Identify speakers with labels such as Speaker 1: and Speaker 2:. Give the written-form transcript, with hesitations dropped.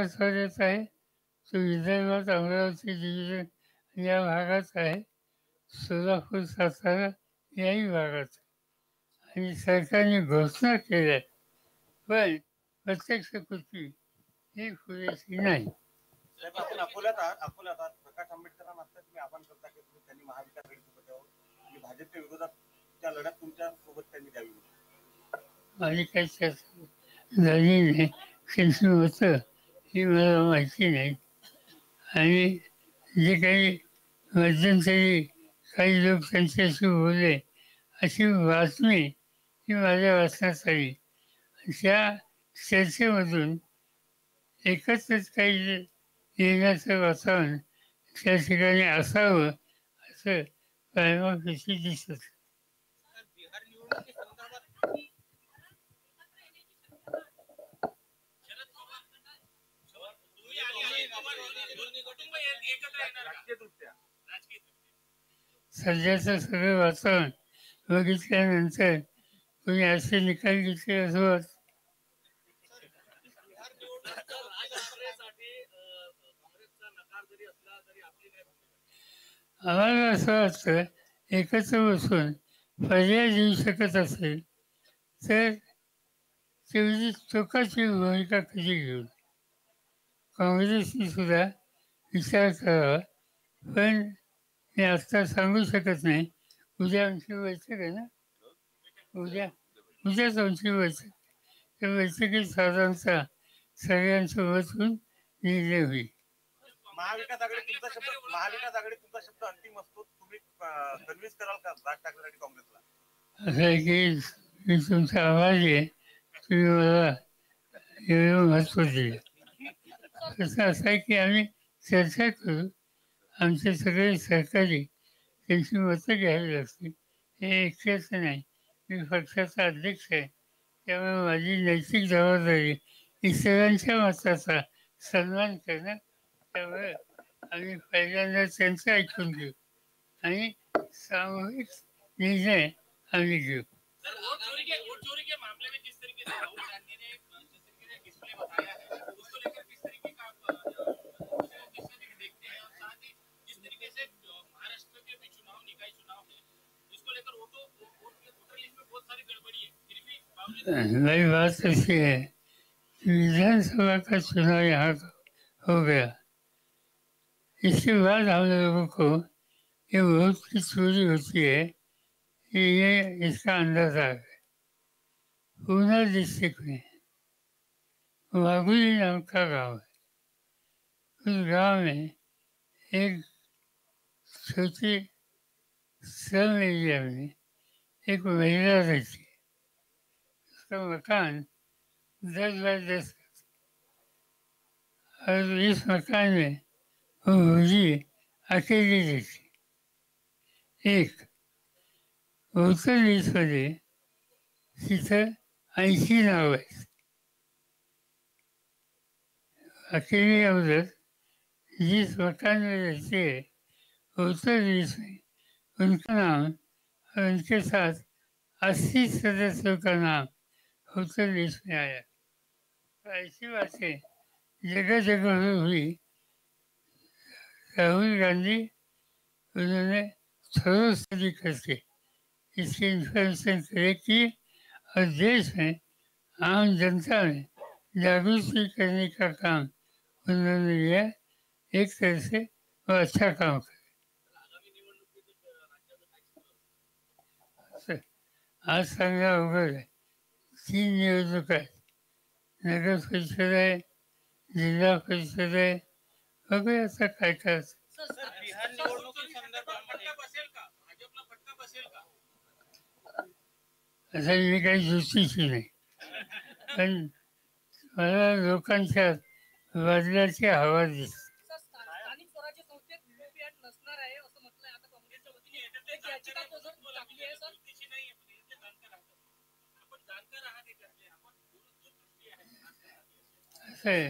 Speaker 1: मराठवाड्यात आहे, तो विदर्भात अमरावती डिव्हिजन या भागात आहे, सोलापूर सातारा याही भागात आणि सरकारने घोषणा केल्या, पण प्रत्यक्ष कृती ही पुरेशी नाही.
Speaker 2: साहेब, आपण अकोल्यात प्रकाश आंबेडकरांना आता तुम्ही आवाहन करता की तुम्ही त्यांनी महाविकास आघाडीचं बचाव आणि भाजपच्या विरोधात त्या लढ्यात तुमच्या सोबत त्यांनी द्यावी.
Speaker 1: माझी काही चर्चा झाली नाही, कशी होतं ही मला माहिती नाही. आणि जे काही मध्यंतरी काही लोक त्यांच्याशी बोलले अशी बातमी ही माझ्या वाचण्यात आली. त्या चर्चेमधून एकत्रच काही येण्याचं वातावरण त्या ठिकाणी असावं असं कायमापेशी दिसत. सध्याचं सगळं वातावरण बघितल्यानंतर कोणी असे निकाल घेतले असं वाटतं. आम्हाला असं वाटतं एकत्र बसून पर्याय देऊ शकत असेल तर तेवढी चोखाची भूमिका कशी घेऊ. काँग्रेसने सुद्धा विचार करावा, पण मी आत्ता सांगू शकत नाही. उद्या आमची बैठक आहे ना, उद्याच आमची बैठक. त्या बैठकीत साधारणतः सगळ्यांचं मत होऊन निर्णय होईल.
Speaker 2: महाविकास आघाडी तुमचा शब्द अंतिम असतो, तुम्ही कन्व्हिन्स कराल का राज ठाकरे आणि काँग्रेसला?
Speaker 1: असं आहे की मी तुमचा आवाज आहे, तुम्ही मला एवढं महत्त्व दिलं. असं आहे की आम्ही चर्चा करू, आमचे सगळे सहकारी त्यांची मतं घ्यावी लागतील. हे एकट्याचं नाही, मी पक्षाचा अध्यक्ष आहे, त्यामुळे माझी नैतिक जबाबदारी इतरांच्या मताचा सन्मान करणं. त्यामुळे आम्ही पहिल्यांदा त्यांचं ऐकून घेऊ आणि सामूहिक निर्णय आम्ही घेऊ. नई बात ऐसी है, विधानसभा का चुनाव यहाँ हो गया, इसके बाद हम लोगों को ये वोट की चोरी होती है, ये इसका अंदाजा है. पूना डिस्ट्रिक्ट में वागुली नाम का गांव है. उस गांव में एक छोटी स्लम एरिया में एक महिला रहती है. उसका मकान 10 बाय 10 और इस मकान में वो भूजी अकेली रहती. एक उत्तर दिशेमध्ये तिथं 80 नाव आहेत. अकेली औरत जिस मकान में रहती है उत्तर दिश में उनका नाम और उनके साथ 80 सदस्यों का नाम उत्तर दिश में आया. तो ऐसी बातें जगह जगह हुई. राहुल गांधी उन्होंने ठोस तरीके से इसकी इन्फॉर्मेशन कलेक्ट की और देश में आम जनता में जागृति करने का काम उन्होंने लिया. एक तरह से वो अच्छा काम करे. आज सांगणं अवघड आहे. 3 निवडणुका आहेत, नगर परिषद आहे, जिल्हा परिषद आहे. बघूया आता काय करायचं. असं मी काही ज्योतिषी नाही, पण मला लोकांच्या बदलाची हवा दिसते. असं आहे.